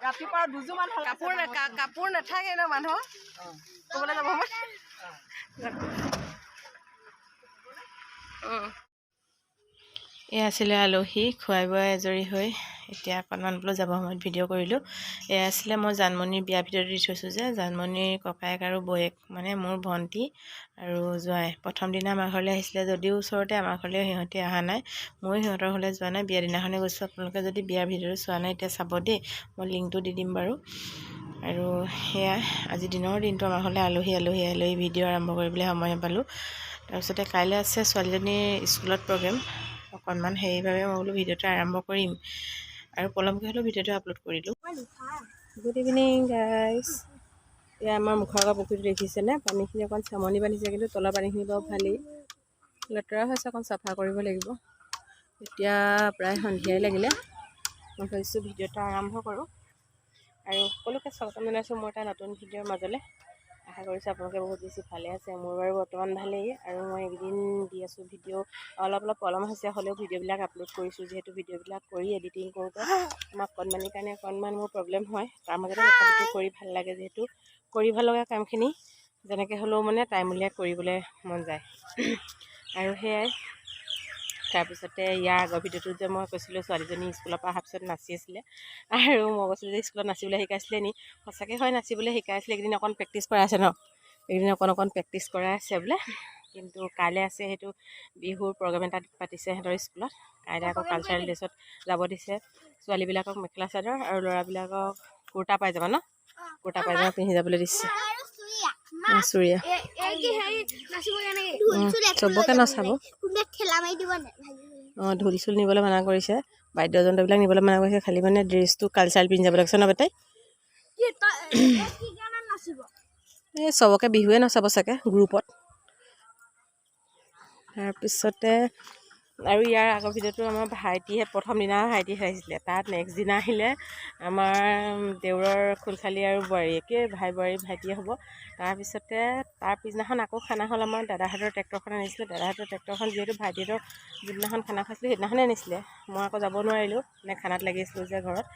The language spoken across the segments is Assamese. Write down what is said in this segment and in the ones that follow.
ৰাতিপুৱা দুযোৰমান কাপোৰ নাথাকে ন মানুহৰ ক'বলৈ যাব মই এয়া আছিলে আলহী খুৱাই বোৱাই আজৰি হৈ এতিয়া অকণমান বোলো যাব সময়ত ভিডিঅ' কৰিলোঁ। এয়া আছিলে মই জানমণিৰ বিয়া ভিডিঅ'টো দি থৈছোঁ যে জানমণিৰ ককায়েক আৰু বৌয়েক মানে মোৰ ভণ্টি আৰু জোঁৱাই প্ৰথম দিনা আমাৰ ঘৰলৈ আহিছিলে যদিও ওচৰতে আমাৰ ঘৰলৈ সিহঁতি অহা নাই ময়ো সিহঁতৰ ঘৰলৈ যোৱা নাই বিয়া দিনাখনে গৈছোঁ। আপোনালোকে যদি বিয়াৰ ভিডিঅ'টো চোৱা নাই এতিয়া চাব দেই মই লিংকটো দি দিম বাৰু। আৰু সেয়া আজি দিনৰ দিনটো আমাৰ ঘৰলৈ আলহী ভিডিঅ' আৰম্ভ কৰিবলৈ সময় নাপালোঁ। তাৰপিছতে কাইলৈ আছে ছোৱালীজনীৰ স্কুলত প্ৰগ্ৰেম অকণমান সেইবাবে মই বোলো ভিডিঅ'টো আৰম্ভ কৰিম আৰু পলমকৈ হ'লেও ভিডিঅ'টো আপলোড কৰিলোঁ। Good evening guys. এয়া আমাৰ মুখৰ আগৰ পুখুৰীটো দেখিছেনে পানীখিনি অকণ চামনি বান্ধিছে কিন্তু তলৰ পানীখিনি বাৰু ভালেই লেতেৰা হৈছে অকণ চাফা কৰিব লাগিব। এতিয়া প্ৰায় সন্ধিয়াই লাগিলে মই ভাবিছোঁ ভিডিঅ'টো আৰম্ভ কৰোঁ আৰু সকলোকে স্বাগতম জনাইছোঁ মোৰ এটা নতুন ভিডিঅ'ৰ মাজলৈ। আশা কৰিছোঁ আপোনালোকে বহুত বেছি ভালে আছে মোৰ বাৰু বৰ্তমান ভালেই আৰু মই এইকেইদিন দি আছোঁ ভিডিঅ' অলপ পলম হৈছে হ'লেও ভিডিঅ'বিলাক আপলোড কৰিছোঁ যিহেতু ভিডিঅ'বিলাক কৰি এডিটিং কৰোঁতে আমাক কণমানিৰ কাৰণে অকণমান মোৰ প্ৰব্লেম হয় তাৰ মাজতে তথাপিতো কৰি ভাল লাগে যিহেতু কৰি ভাল লগা কামখিনি যেনেকৈ হ'লেও মানে টাইম উলিয়াই কৰিবলৈ মন যায় আৰু সেয়াই। তাৰপিছতে ইয়াৰ আগৰ ভিডিঅ'টোত যে মই কৈছিলোঁ ছোৱালীজনী স্কুলৰ পৰা অহাৰ পিছত নাচি আছিলে আৰু মই কৈছিলোঁ যে স্কুলত নাচিবলৈ শিকাইছিলে নি সঁচাকৈ হয় নাচিবলৈ শিকাইছিলে। এইকেইদিন অকণ প্ৰেক্টিচ কৰাই আছে ন এইকেইদিন অকণ প্ৰেক্টিচ কৰাই আছে বোলে কিন্তু কাইলৈ আছে সেইটো বিহুৰ প্ৰগ্ৰেম এটা পাতিছে সিহঁতৰ স্কুলত। কাইলৈ আকৌ কালচাৰেল ড্ৰেছত যাব দিছে ছোৱালীবিলাকক মেখেলা চাদৰ আৰু ল'ৰাবিলাকক কুৰ্তা পায়জামা ন কুৰ্তা পায়জামা পিন্ধি যাবলৈ দিছে। চুৰিয়া চবকে নচাব ঢোল চোল নিবলৈ মানা কৰিছে বাদ্যযন্ত্ৰবিলাক নিবলৈ মানা কৰিছে খালি মানে ড্ৰেছটো কালচাৰেল পিন্ধি যাব লাগিছে ন বেটাই এই চবকে বিহুৱে নচাব চাগে গ্ৰুপত। তাৰপিছতে আৰু ইয়াৰ আগৰ ভিডিঅ'টো আমাৰ ভাইটিহে প্ৰথম দিনা ভাইটি চাইছিলে তাত নেক্সট দিনা আহিলে আমাৰ দেউৰৰ খুলখালী আৰু বোৱাৰী একে ভাই বোৱাৰী ভাইটিয়ে হ'ব। তাৰপিছতে তাৰ পিছদিনাখন আকৌ খানা হ'ল আমাৰ দাদাহঁতৰ ট্ৰেক্টৰখন আনিছিলে দাদাহঁতৰ ট্ৰেক্টৰখন যিহেতু ভাইটিহঁতৰ যিদিনাখন খানা খাইছিলোঁ সেইদিনাখনে আনিছিলে মই আকৌ যাব নোৱাৰিলোঁ মানে খানাত লাগি আছিলোঁ যে ঘৰত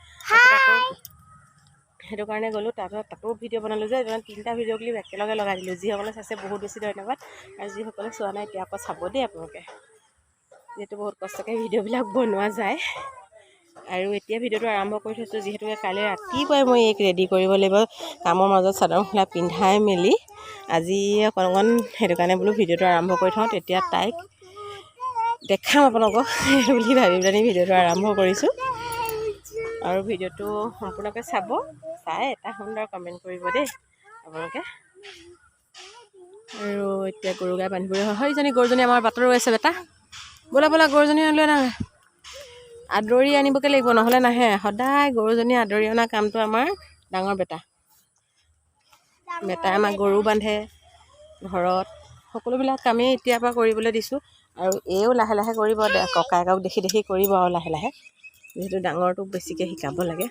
সেইটো কাৰণে গ'লোঁ তাতো ভিডিঅ' বনালোঁ যে 3টা ভিডিঅ' ক্লিপ একেলগে লগাই দিলোঁ। যিসকলে চাইছে বহুত বেছি ধন্যবাদ আৰু যিসকলে চোৱা নাই এতিয়া আকৌ চাব দেই আপোনালোকে যিহেতু বহুত কষ্টকৈ ভিডিঅ'বিলাক বনোৱা যায়। আৰু এতিয়া ভিডিঅ'টো আৰম্ভ কৰি থৈছোঁ যিহেতু কাইলৈ ৰাতিপুৱাই মই এইক ৰেডি কৰিব লাগিব কামৰ মাজত চাদৰ মেখেলা পিন্ধাই মেলি আজি অকণ সেইটো কাৰণে বোলো ভিডিঅ'টো আৰম্ভ কৰি থওঁ তেতিয়া তাইক দেখাম আপোনালোকক বুলি ভাবি পেলাই ভিডিঅ'টো আৰম্ভ কৰিছোঁ আৰু ভিডিঅ'টো সম্পূৰ্ণকৈ চাব চাই এটা সুন্দৰ কমেণ্ট কৰিব দেই আপোনালোকে। আৰু এতিয়া গৰু গাই বান্ধিবলৈ হয়জনী গৰুজনী আমাৰ বাটত ৰৈ আছে বেটা ব'লা গৰুজনী লৈ নাহে আদৰি আনিবগৈ লাগিব নহ'লে নাহে সদায় গৰুজনী আদৰি অনা কামটো আমাৰ ডাঙৰ বেটাই আমাক গৰু বান্ধে ঘৰত সকলোবিলাক কামেই এতিয়াৰ পৰা কৰিবলৈ দিছোঁ আৰু এইও লাহে লাহে কৰিব ককায়েকক দেখি কৰিব আৰু লাহে লাহে যিহেতু ডাঙৰটোক বেছিকৈ শিকাব লাগে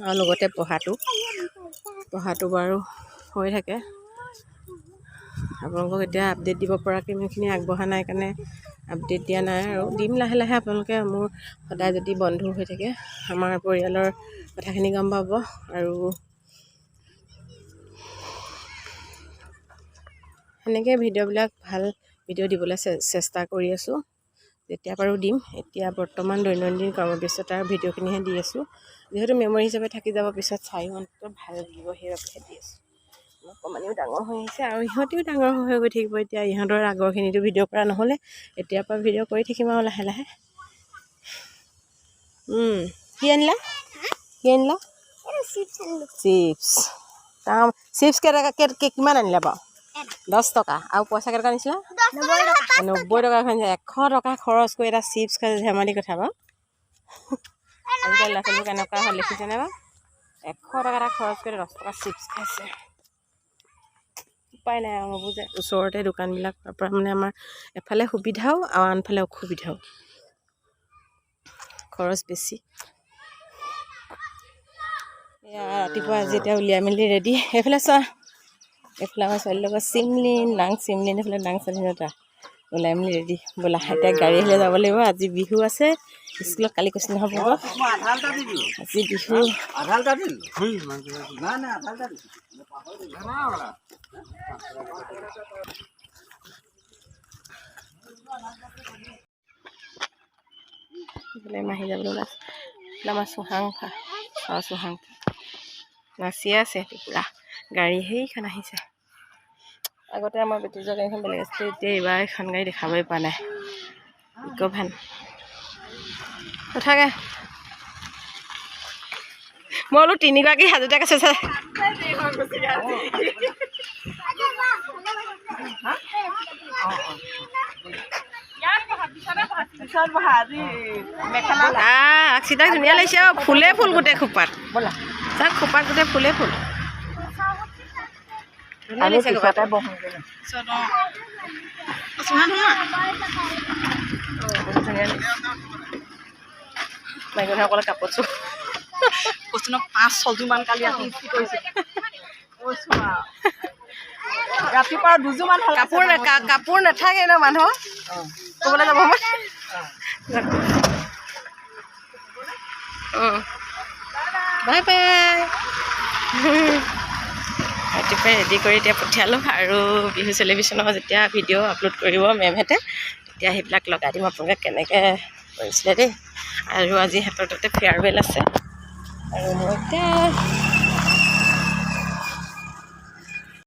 আৰু লগতে পঢ়াটো বাৰু হৈ থাকে। আপোনালোকক এতিয়া আপডেট দিব পৰাকৈ ইমানখিনি আগবঢ়া নাই কাৰণে আপডেট দিয়া নাই আৰু দিম লাহে লাহে। আপোনালোকে মোৰ সদায় যদি বন্ধু হৈ থাকে আমাৰ পৰিয়ালৰ কথাখিনি গম পাব আৰু সেনেকৈ ভিডিঅ'বিলাক ভাল ভিডিঅ' দিবলৈ চেষ্টা কৰি আছোঁ যেতিয়া পাৰোঁ দিম। এতিয়া বৰ্তমান দৈনন্দিন কৰ্মব্যস্ততাৰ ভিডিঅ'খিনিহে দি আছোঁ যিহেতু মেমৰি হিচাপে থাকি যাব পিছত চাই অন্তত ভাল লাগিব সেইবাবেহে দি আছোঁ। অকণমানিও ডাঙৰ হৈ আহিছে আৰু ইহঁতেও ডাঙৰ হৈ গৈ থাকিব। এতিয়া ইহঁতৰ আগৰখিনিতো ভিডিঅ' কৰা নহ'লে এতিয়াৰ পৰা ভিডিঅ' কৰি থাকিম আৰু লাহে লাহে। কি আনিলা চিপছ কিমান আনিলা বাৰু 10 টকা আৰু পইচা কেইটকা আনিছিলা 90 টকা 100 টকা খৰচ কৰি এটা চিপছ খাইছে ধেমালি কথা বাৰু আজিকালি ল'ৰা ছোৱালীবোৰ কেনেকুৱা হ'ল দেখিছেনে বাৰু 100 টকা এটা খৰচ কৰি 10 টকা চিপছ খাইছে। উপায় নাই আৰু ভাবোঁ যে ওচৰতে দোকানবিলাকৰ পৰা মানে আমাৰ এফালে সুবিধাও আৰু আনফালে অসুবিধাও খৰচ বেছি। এয়া ৰাতিপুৱা আজি এতিয়া উলিয়াই মেলি ৰেডি এইফালে চোৱা এইফালে আমাৰ ছোৱালীৰ লগত চিমলিন এইফালে নাং স্বাধীনতা ওলাই মেলি ৰেডি ব'লা এতিয়া গাড়ী আহিলে যাব লাগিব আজি বিহু আছে স্কুলত কালি কৈছে নহ'ব আজি বিহু মাহি যাবলৈ ওলাইছে আমাৰ চুহাংফা চুহাংফা নাচিয়ে আছে পুৰা গাড়ী সেইখন আহিছে আগতে আমাৰ বেটিজৰ গাড়ীখন বেলেগ আছিলে এতিয়া এইবাৰ এখন গাড়ী দেখাবই পোৱা নাই ইক' ভেন উঠাগে মই বোলো 3গৰাকী হাজোতাক আছে চাই আকচিতাক ধুনীয়া লাগিছে আৰু ফুলে ফুল গোটেই খোপাত তাক খোপাত গোটেই ফুলে ফুল মাইকীসকলে কাপোৰ চোন 5-6যোৰমান কালি কৰিছে ৰাতিপুৱা 2যোৰমান কাপোৰ নাথাকে ন মানুহ ক'বলৈ যাব বাই বাই ৰাতিপুৱাই ৰেডি কৰি এতিয়া পঠিয়ালোঁ আৰু বিহু চেলিব্ৰেশ্যনৰ যেতিয়া ভিডিঅ' আপলোড কৰিব মেমহেঁতে তেতিয়া সেইবিলাক লগাই দিম আপোনালোকে কেনেকৈ কৰিছিলে দেই আৰু আজি হাতৰ তাতে ফেয়াৰৱেল আছে আৰু মই এতিয়া